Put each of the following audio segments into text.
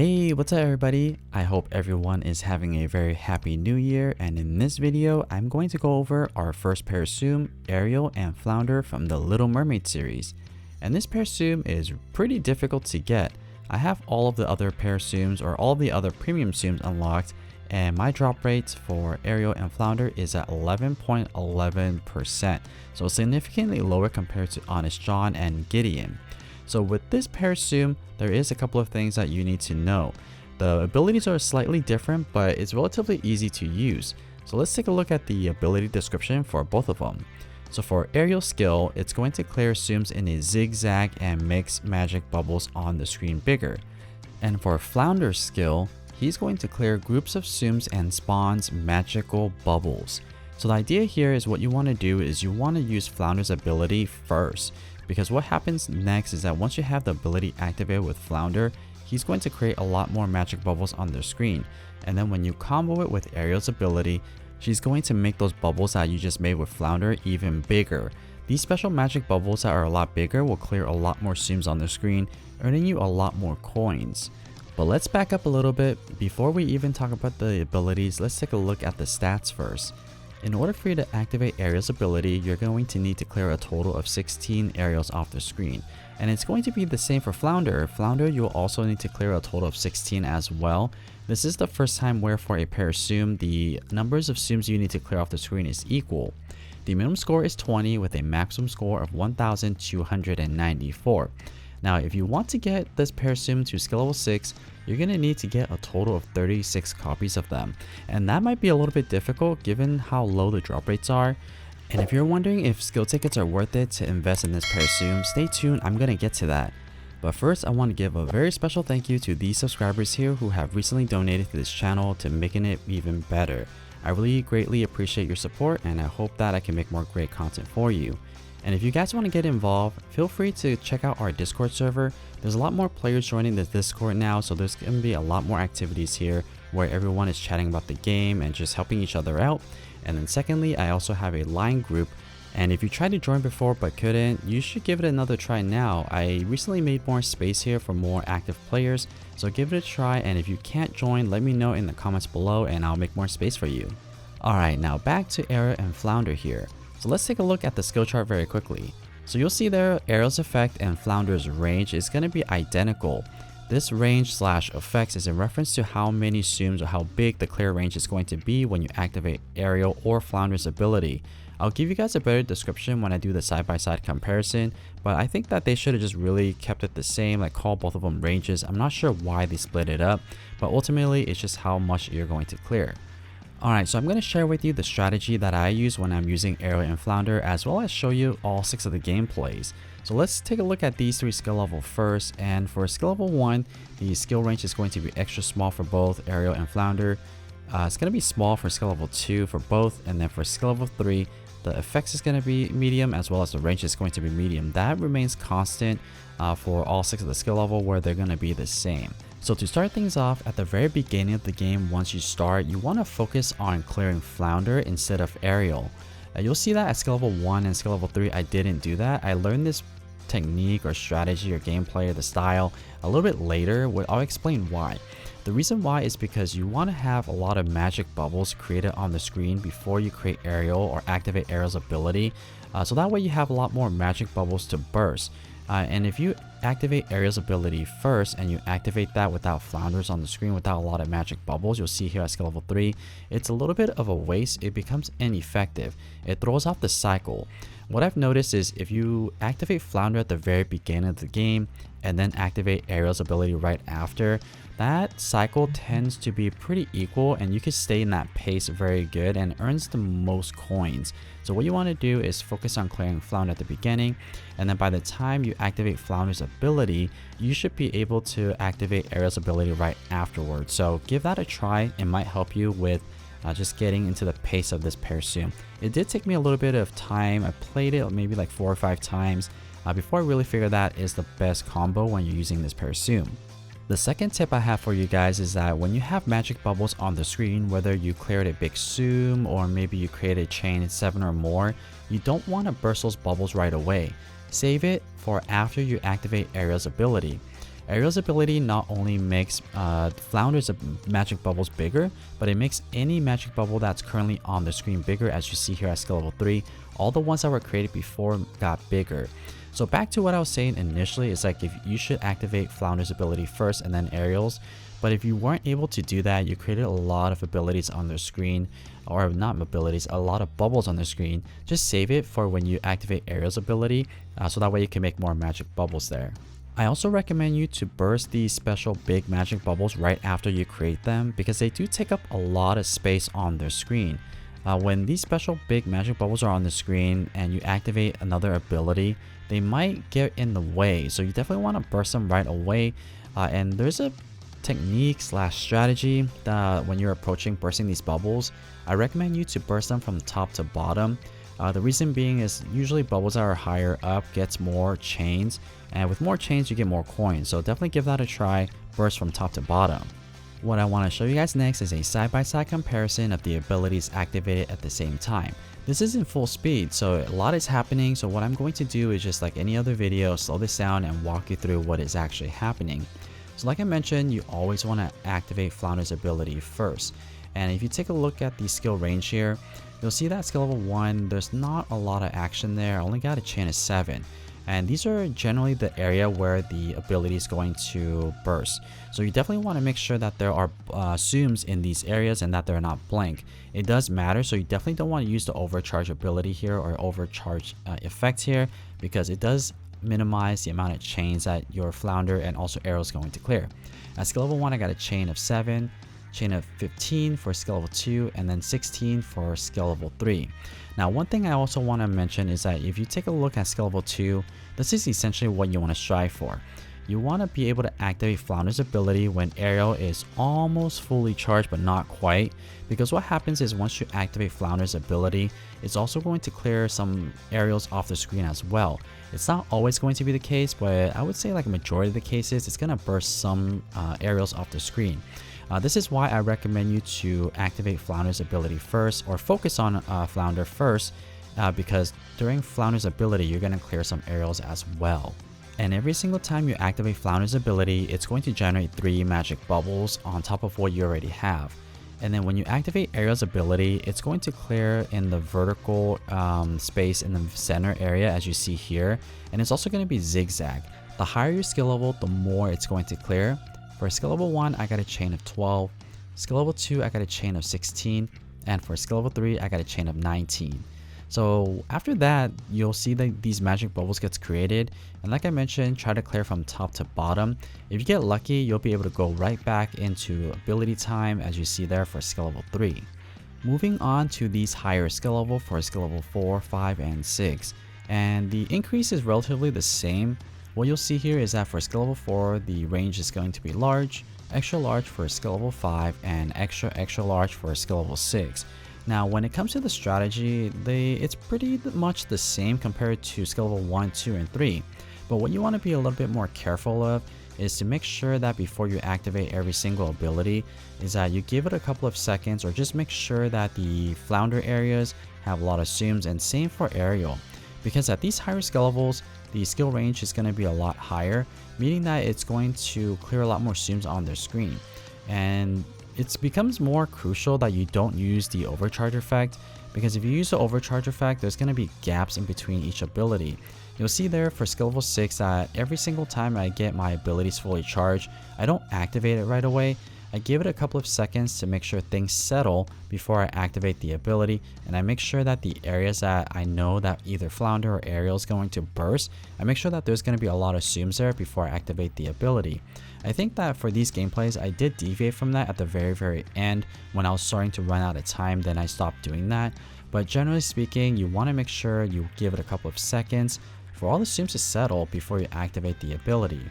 Hey, what's up everybody? I hope everyone is having a very happy new year, and in this video I'm going to go over our first pair of Tsum, Ariel and Flounder from the Little Mermaid series. And this pair of Tsum is pretty difficult to get. I have all of the other pair of Tsums or all of the other premium Tsums unlocked, and my drop rates for Ariel and Flounder is at 11.11%, so significantly lower compared to Honest John and Gideon. So with this pair of Tsum, there is a couple of things that you need to know. The abilities are slightly different, but it's relatively easy to use. So let's take a look at the ability description for both of them. So for Ariel's skill, it's going to clear Tsums in a zigzag and makes magic bubbles on the screen bigger. And for Flounder's skill, he's going to clear groups of Tsums and spawns magical bubbles. So the idea here is what you want to do is you want to use Flounder's ability first, because what happens next is that once you have the ability activated with Flounder, he's going to create a lot more magic bubbles on the screen. And then when you combo it with Ariel's ability, she's going to make those bubbles that you just made with Flounder even bigger. These special magic bubbles that are a lot bigger will clear a lot more Tsums on the screen, earning you a lot more coins. But let's back up a little bit. Before we even talk about the abilities, let's take a look at the stats first. In order for you to activate Ariel's ability, you're going to need to clear a total of 16 Ariels off the screen. And it's going to be the same for Flounder. Flounder, you'll also need to clear a total of 16 as well. This is the first time where for a pair of Tsum, the numbers of Tsums you need to clear off the screen is equal. The minimum score is 20 with a maximum score of 1,294. Now, if you want to get this pair of Tsum to skill level 6, you're going to need to get a total of 36 copies of them. And that might be a little bit difficult given how low the drop rates are. And if you're wondering if skill tickets are worth it to invest in this pair of Tsum, stay tuned, I'm going to get to that. But first, I want to give a very special thank you to these subscribers here who have recently donated to this channel to making it even better. I really greatly appreciate your support, and I hope that I can make more great content for you. And if you guys want to get involved, feel free to check out our Discord server. There's a lot more players joining the Discord now, so there's going to be a lot more activities here where everyone is chatting about the game and just helping each other out. And then secondly, I also have a line group, and if you tried to join before but couldn't, you should give it another try now. I recently made more space here for more active players, so give it a try, and if you can't join, let me know in the comments below and I'll make more space for you. Alright, now back to Ariel and Flounder here. So let's take a look at the skill chart very quickly. So you'll see there Ariel's effect and Flounder's range is going to be identical. This range slash effects is in reference to how many Tsums or how big the clear range is going to be when you activate Ariel or Flounder's ability. I'll give you guys a better description when I do the side-by-side comparison, but I think that they should have just really kept it the same, like call both of them ranges. I'm not sure why they split it up, but ultimately it's just how much you're going to clear. Alright, so I'm going to share with you the strategy that I use when I'm using Ariel and Flounder, as well as show you all 6 of the gameplays. So let's take a look at these 3 skill levels first. And for skill level 1, the skill range is going to be extra small for both Ariel and Flounder. It's going to be small for skill level 2 for both, and then for skill level 3, the effects is going to be medium, as well as the range is going to be medium. That remains constant for all 6 of the skill level, where they're going to be the same. So to start things off, at the very beginning of the game, once you start, you want to focus on clearing Flounder instead of Ariel. You'll see that at skill level 1 and skill level 3, I didn't do that. I learned this technique or strategy or gameplay or the style a little bit later. I'll explain why. The reason why is because you want to have a lot of magic bubbles created on the screen before you create Ariel or activate Ariel's ability. So that way you have a lot more magic bubbles to burst. And if you activate Ariel's ability first and you activate that without Flounders on the screen, without a lot of magic bubbles, you'll see here at skill level 3, it's a little bit of a waste. It becomes ineffective. It throws off the cycle. What I've noticed is if you activate Flounder at the very beginning of the game and then activate Ariel's ability right after, that cycle tends to be pretty equal and you can stay in that pace very good and earns the most coins. So what you want to do is focus on clearing Flounder at the beginning, and then by the time you activate Flounder's ability, you should be able to activate Ariel's ability right afterwards. So give that a try. It might help you with just getting into the pace of this pair Tsum. It did take me a little bit of time. I played it maybe like 4 or 5 times before I really figured that is the best combo when you're using this pair Tsum. The second tip I have for you guys is that when you have magic bubbles on the screen, whether you cleared a big Tsum or maybe you created a chain 7 or more, you don't want to burst those bubbles right away. Save it for after you activate Ariel's ability. Ariel's ability not only makes Flounder's magic bubbles bigger, but it makes any magic bubble that's currently on the screen bigger, as you see here at skill level 3. All the ones that were created before got bigger. So back to what I was saying initially, is like if you should activate Flounder's ability first and then Ariel's. But if you weren't able to do that, you created a lot of abilities on the screen, or not abilities, a lot of bubbles on the screen. Just save it for when you activate Ariel's ability, so that way you can make more magic bubbles there. I also recommend you to burst these special big magic bubbles right after you create them, because they do take up a lot of space on their screen. When these special big magic bubbles are on the screen and you activate another ability, they might get in the way, so you definitely want to burst them right away. And there's a technique slash strategy that when you're approaching bursting these bubbles, I recommend you to burst them from top to bottom. The reason being is usually bubbles that are higher up gets more chains, and with more chains you get more coins, so definitely give that a try. Burst from top to bottom. What I want to show you guys next is a side-by-side comparison of the abilities activated at the same time. This is in full speed, so a lot is happening, so what I'm going to do is just like any other video, slow this down and walk you through what is actually happening. So like I mentioned, you always want to activate Flounder's ability first. And if you take a look at the skill range here, you'll see that skill level 1, there's not a lot of action there. I only got a chain of 7. And these are generally the area where the ability is going to burst. So you definitely want to make sure that there are zooms in these areas and that they're not blank. It does matter, so you definitely don't want to use the overcharge ability here or overcharge effect here, because it does minimize the amount of chains that your Flounder and also Ariel is going to clear. At skill level 1, I got a chain of 7, chain of 15 for skill level 2, and then 16 for skill level 3. Now, one thing I also want to mention is that if you take a look at skill level 2, this is essentially what you want to strive for. You want to be able to activate Flounder's ability when Ariel is almost fully charged but not quite, because what happens is once you activate Flounder's ability, it's also going to clear some Ariels off the screen as well. It's not always going to be the case, but I would say like a majority of the cases, it's going to burst some Ariels off the screen. This is why I recommend you to activate Flounder's ability first, or focus on Flounder first, because during Flounder's ability, you're going to clear some Ariels as well. And every single time you activate Flounder's ability, it's going to generate 3 magic bubbles on top of what you already have. And then when you activate Ariel's ability, it's going to clear in the vertical space in the center area, as you see here. And it's also going to be zigzag. The higher your skill level, the more it's going to clear. For skill level 1, I got a chain of 12. Skill level 2, I got a chain of 16. And for skill level 3, I got a chain of 19. So after that, you'll see that these magic bubbles gets created, and like I mentioned, try to clear from top to bottom. If you get lucky, you'll be able to go right back into ability time, as you see there for skill level 3. Moving on to these higher skill level for skill level 4, 5, and 6. And the increase is relatively the same. What you'll see here is that for skill level 4, the range is going to be large, extra large for skill level 5, and extra large for skill level 6. Now, when it comes to the strategy, it's pretty much the same compared to skill level 1, 2, and 3. But what you want to be a little bit more careful of is to make sure that before you activate every single ability, is that you give it a couple of seconds, or just make sure that the Flounder areas have a lot of zooms, and same for Ariel. Because at these higher skill levels, the skill range is going to be a lot higher, meaning that it's going to clear a lot more zooms on their screen. And it becomes more crucial that you don't use the overcharge effect, because if you use the overcharge effect, there's going to be gaps in between each ability. You'll see there for skill level 6 that every single time I get my abilities fully charged, I don't activate it right away. I give it a couple of seconds to make sure things settle before I activate the ability, and I make sure that the areas that I know that either Flounder or Ariel is going to burst, I make sure that there's going to be a lot of zooms there before I activate the ability. I think that for these gameplays, I did deviate from that at the very end when I was starting to run out of time, then I stopped doing that. But generally speaking, you want to make sure you give it a couple of seconds for all the zooms to settle before you activate the ability.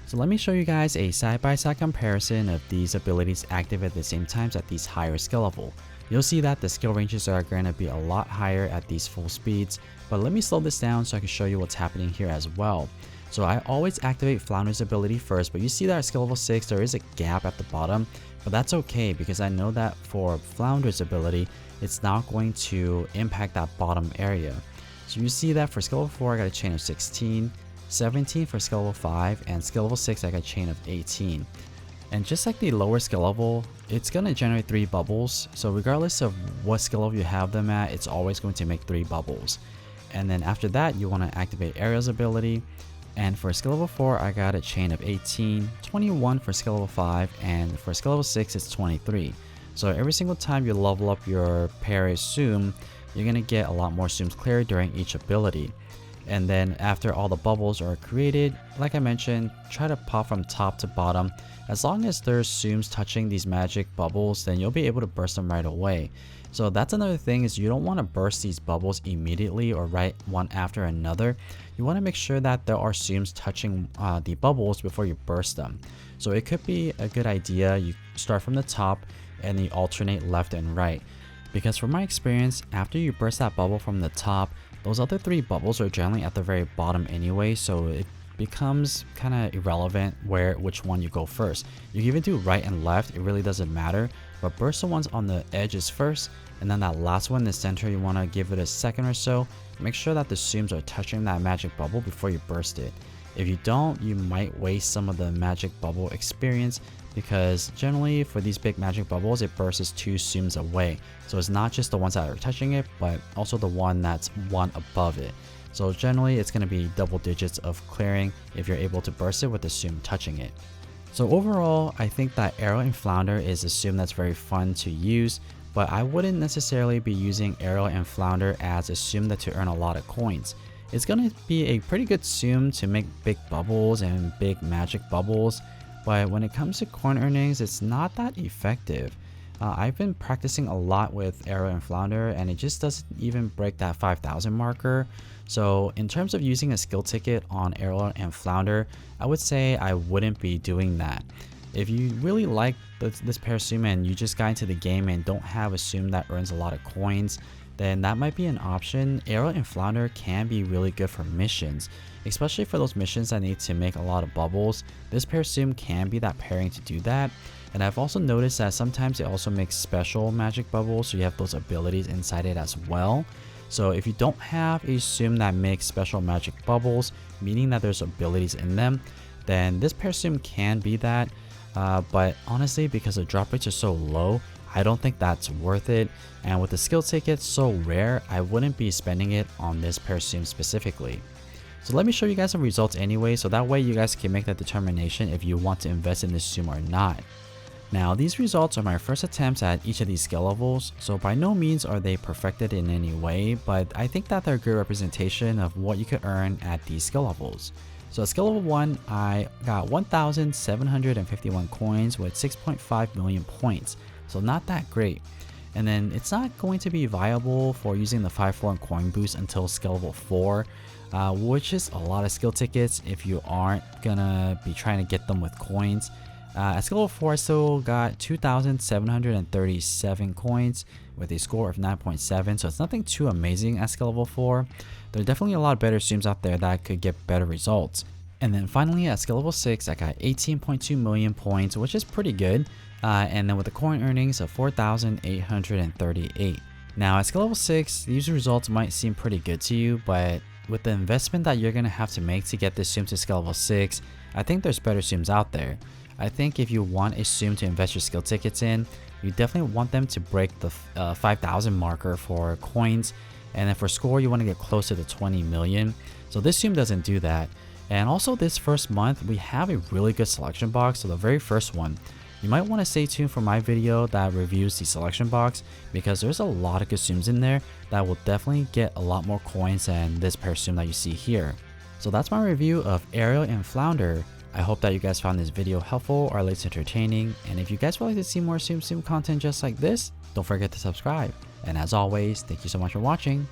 So let me show you guys a side-by-side comparison of these abilities activated at the same times at these higher skill level. You'll see that the skill ranges are going to be a lot higher at these full speeds, but let me slow this down so I can show you what's happening here as well. So I always activate Flounder's ability first, but you see that at skill level 6 there is a gap at the bottom, but that's okay because I know that for Flounder's ability, it's not going to impact that bottom area. So you see that for skill level 4 I got a chain of 16, 17 for skill level 5, and skill level 6 I got a chain of 18. And just like the lower skill level, it's going to generate 3 bubbles, so regardless of what skill level you have them at, it's always going to make 3 bubbles. And then after that, you want to activate Ariel's ability, and for skill level 4 I got a chain of 18, 21 for skill level 5, and for skill level 6 it's 23. So every single time you level up your parry Tsum, you're going to get a lot more Tsums cleared during each ability. And then after all the bubbles are created, like I mentioned, try to pop from top to bottom. As long as there's Tsums touching these magic bubbles, then you'll be able to burst them right away. So that's another thing, is you don't want to burst these bubbles immediately or right one after another. You want to make sure that there are Tsums touching the bubbles before you burst them. So it could be a good idea you start from the top and you alternate left and right. Because from my experience, after you burst that bubble from the top, those other 3 bubbles are generally at the very bottom anyway, so it becomes kind of irrelevant which one you go first. You can even do right and left, it really doesn't matter, but burst the ones on the edges first, and then that last one in the center, you want to give it a second or so. Make sure that the Tsums are touching that magic bubble before you burst it. If you don't, you might waste some of the magic bubble experience, because generally for these big magic bubbles, it bursts 2 Tsums away. So it's not just the ones that are touching it, but also the one that's one above it. So generally it's going to be double digits of clearing if you're able to burst it with the Tsum touching it. So overall, I think that Ariel and Flounder is a Tsum that's very fun to use, but I wouldn't necessarily be using Ariel and Flounder as a Tsum that to earn a lot of coins. It's going to be a pretty good Tsum to make big bubbles and big magic bubbles, but when it comes to coin earnings, it's not that effective. I've been practicing a lot with Ariel and Flounder, and it just doesn't even break that 5,000 marker. So in terms of using a skill ticket on Ariel and Flounder, I would say I wouldn't be doing that. If you really like this pair of Tsum and you just got into the game and don't have a Tsum that earns a lot of coins, then that might be an option. Ariel and Flounder can be really good for missions, especially for those missions that need to make a lot of bubbles. This pair of Tsum can be that pairing to do that. And I've also noticed that sometimes it also makes special magic bubbles, so you have those abilities inside it as well. So if you don't have a Tsum that makes special magic bubbles, meaning that there's abilities in them, then this pair of Tsum can be that. But honestly, because the drop rates are so low, I don't think that's worth it. And with the skill ticket so rare, I wouldn't be spending it on this pair of Tsum specifically. So let me show you guys some results anyway, so that way you guys can make that determination if you want to invest in this Tsum or not. Now, these results are my first attempts at each of these skill levels, so by no means are they perfected in any way, but I think that they're a good representation of what you could earn at these skill levels. So at skill level 1, I got 1,751 coins with 6.5 million points, so not that great. And then it's not going to be viable for using the 5-4 coin boost until skill level 4, which is a lot of skill tickets if you aren't gonna be trying to get them with coins. At skill level 4, I still got 2,737 coins with a score of 9.7, so it's nothing too amazing at skill level 4. There are definitely a lot of better Tsums out there that could get better results. And then finally at skill level 6, I got 18.2 million points, which is pretty good. And then with the coin earnings of 4,838. Now at skill level 6, these results might seem pretty good to you, but with the investment that you're going to have to make to get this Tsum to skill level 6, I think there's better Tsums out there. I think if you want a Tsum to invest your skill tickets in, you definitely want them to break the 5,000 marker for coins, and then for score you want to get closer to 20 million. So this Tsum doesn't do that. And also this first month we have a really good selection box, so the very first one. You might want to stay tuned for my video that reviews the selection box, because there's a lot of good Tsums in there that will definitely get a lot more coins than this pair of Tsum that you see here. So that's my review of Ariel and Flounder. I hope that you guys found this video helpful or at least entertaining, and if you guys would like to see more Tsum Tsum content just like this, don't forget to subscribe. And as always, thank you so much for watching.